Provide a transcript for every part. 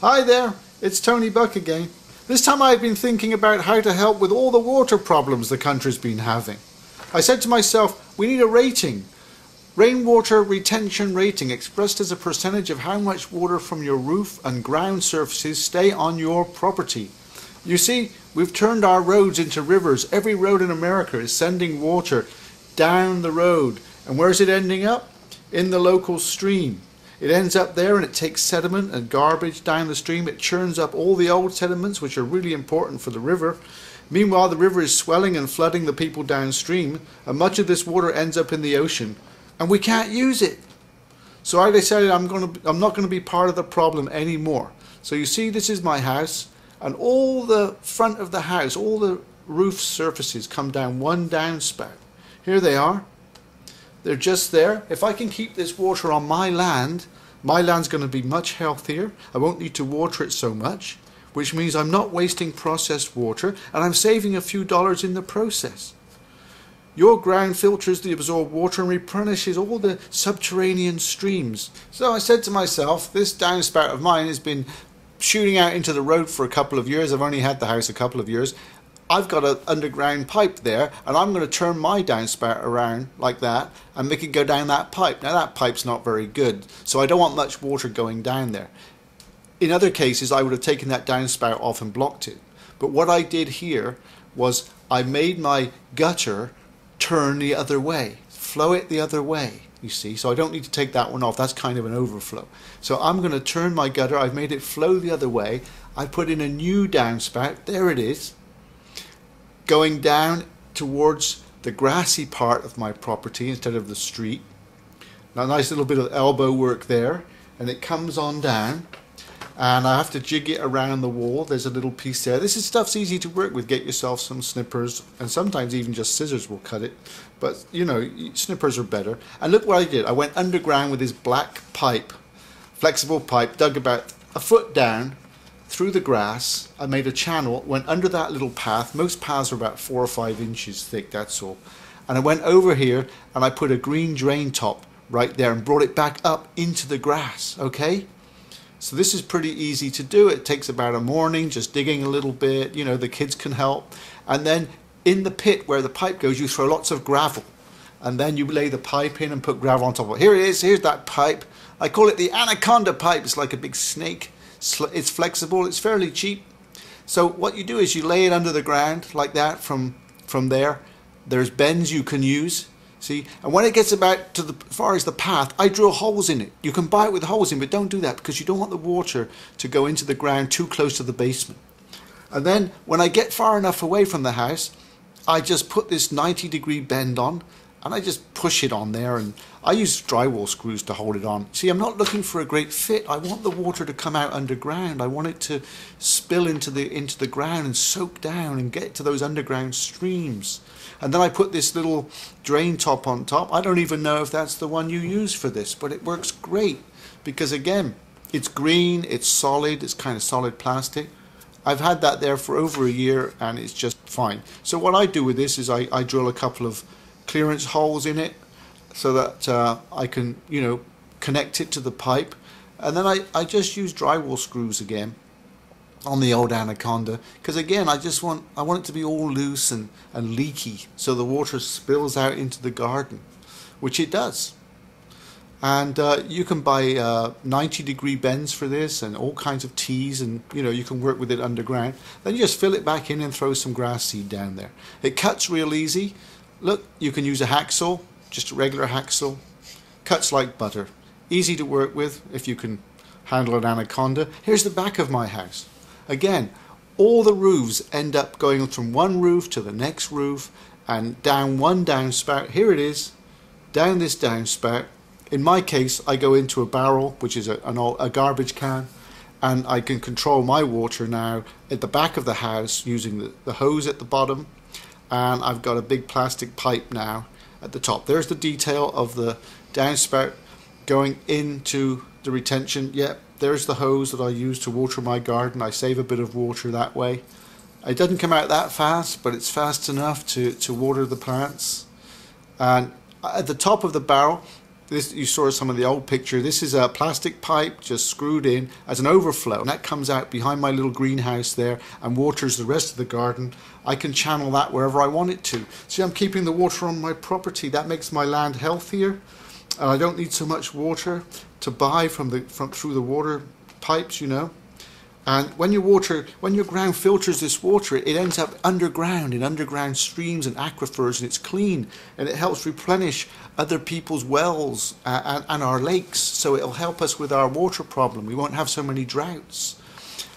Hi there, it's Tony Buck again. This time I've been thinking about how to help with all the water problems the country's been having. I said to myself, we need a rating. Rainwater retention rating expressed as a percentage of how much water from your roof and ground surfaces stay on your property. You see, we've turned our roads into rivers. Every road in America is sending water down the road. And where's it ending up? In the local stream. It ends up there and it takes sediment and garbage down the stream. It churns up all the old sediments, which are really important for the river. Meanwhile, the river is swelling and flooding the people downstream, and much of this water ends up in the ocean, and we can't use it. So I decided I'm not going to be part of the problem anymore. So you see, this is my house, and all the front of the house, all the roof surfaces come down one downspout. Here they are. They're just there. If I can keep this water on my land's going to be much healthier. I won't need to water it so much, which means I'm not wasting processed water, and I'm saving a few dollars in the process. Your ground filters the absorbed water and replenishes all the subterranean streams. So I said to myself, this downspout of mine has been shooting out into the road for a couple of years. I've only had the house a couple of years. I've got an underground pipe there, and I'm going to turn my downspout around like that and make it go down that pipe. Now that pipe's not very good, so I don't want much water going down there. In other cases, I would have taken that downspout off and blocked it. But what I did here was I made my gutter turn the other way, flow it the other way, you see. So I don't need to take that one off. That's kind of an overflow. So I'm going to turn my gutter. I've made it flow the other way. I put in a new downspout. There it is, going down towards the grassy part of my property instead of the street. Now, a nice little bit of elbow work there, and it comes on down, and I have to jig it around the wall. There's a little piece there. This is stuff's easy to work with. Get yourself some snippers, and sometimes even just scissors will cut it, but you know, snippers are better. And look what I did. I went underground with this black pipe, flexible pipe, dug about a foot down through the grass. I made a channel, went under that little path. Most paths are about 4 or 5 inches thick, that's all. And I went over here and I put a green drain top right there and brought it back up into the grass, okay? So this is pretty easy to do. It takes about a morning, just digging a little bit, you know, the kids can help. And then in the pit where the pipe goes, you throw lots of gravel. And then you lay the pipe in and put gravel on top of it. Here it is, here's that pipe. I call it the anaconda pipe. It's like a big snake. It's flexible, it's fairly cheap. So what you do is you lay it under the ground like that from there. There's bends you can use, see? And when it gets about to the far as the path, I drill holes in it. You can buy it with holes in, but don't do that because you don't want the water to go into the ground too close to the basement. And then when I get far enough away from the house, I just put this 90-degree bend on, and I just push it on there, and I use drywall screws to hold it on. See, I'm not looking for a great fit. I want the water to come out underground. I want it to spill into the ground and soak down and get to those underground streams. And then I put this little drain top on top. I don't even know if that's the one you use for this, but it works great because, again, it's green, it's solid, it's kind of solid plastic. I've had that there for over a year and it's just fine. So what I do with this is I drill a couple of clearance holes in it so that I can, you know, connect it to the pipe, and then I just use drywall screws again on the old anaconda because, again, I want it to be all loose and leaky so the water spills out into the garden, which it does. And you can buy 90-degree bends for this and all kinds of tees, and you know, you can work with it underground. Then you just fill it back in and throw some grass seed down there. It cuts real easy. Look, you can use a hacksaw, just a regular hacksaw. Cuts like butter. Easy to work with if you can handle an anaconda. Here's the back of my house. Again, all the roofs end up going from one roof to the next roof and down one downspout. Here it is, down this downspout. In my case, I go into a barrel, which is a garbage can, and I can control my water now at the back of the house using the hose at the bottom. And I've got a big plastic pipe now at the top. There's the detail of the downspout going into the retention. Yep, there's the hose that I use to water my garden. I save a bit of water that way. It doesn't come out that fast, but it's fast enough to water the plants. And at the top of the barrel, This, you saw some of the old picture. This is a plastic pipe just screwed in as an overflow, and that comes out behind my little greenhouse there and waters the rest of the garden. I can channel that wherever I want it to. See, I'm keeping the water on my property. That makes my land healthier, and I don't need so much water to buy through the water pipes, you know. And when your ground filters this water, it ends up underground in underground streams and aquifers, and it's clean, and it helps replenish other people's wells and our lakes. So it'll help us with our water problem. We won't have so many droughts.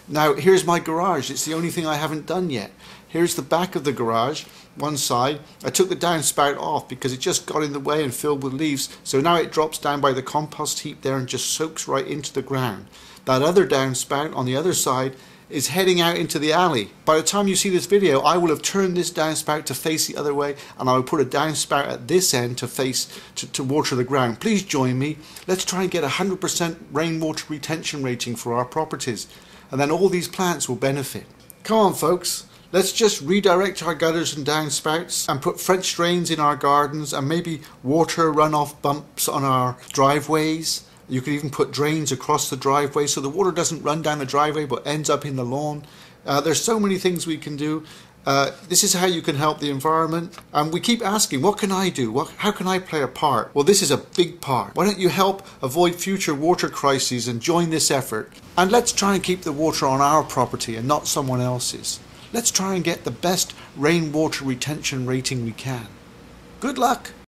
Now here's my garage. It's the only thing I haven't done yet. Here's the back of the garage, one side. I took the downspout off because it just got in the way and filled with leaves. So now it drops down by the compost heap there and just soaks right into the ground. That other downspout on the other side is heading out into the alley. By the time you see this video, I will have turned this downspout to face the other way, and I will put a downspout at this end to water the ground. Please join me. Let's try and get 100% rainwater retention rating for our properties, and then all these plants will benefit. Come on, folks. Let's just redirect our gutters and downspouts and put French drains in our gardens and maybe water runoff bumps on our driveways. You could even put drains across the driveway so the water doesn't run down the driveway but ends up in the lawn. There's so many things we can do. This is how you can help the environment. And we keep asking, what can I do? How can I play a part? Well, this is a big part. Why don't you help avoid future water crises and join this effort? And let's try and keep the water on our property and not someone else's. Let's try and get the best rainwater retention rating we can. Good luck!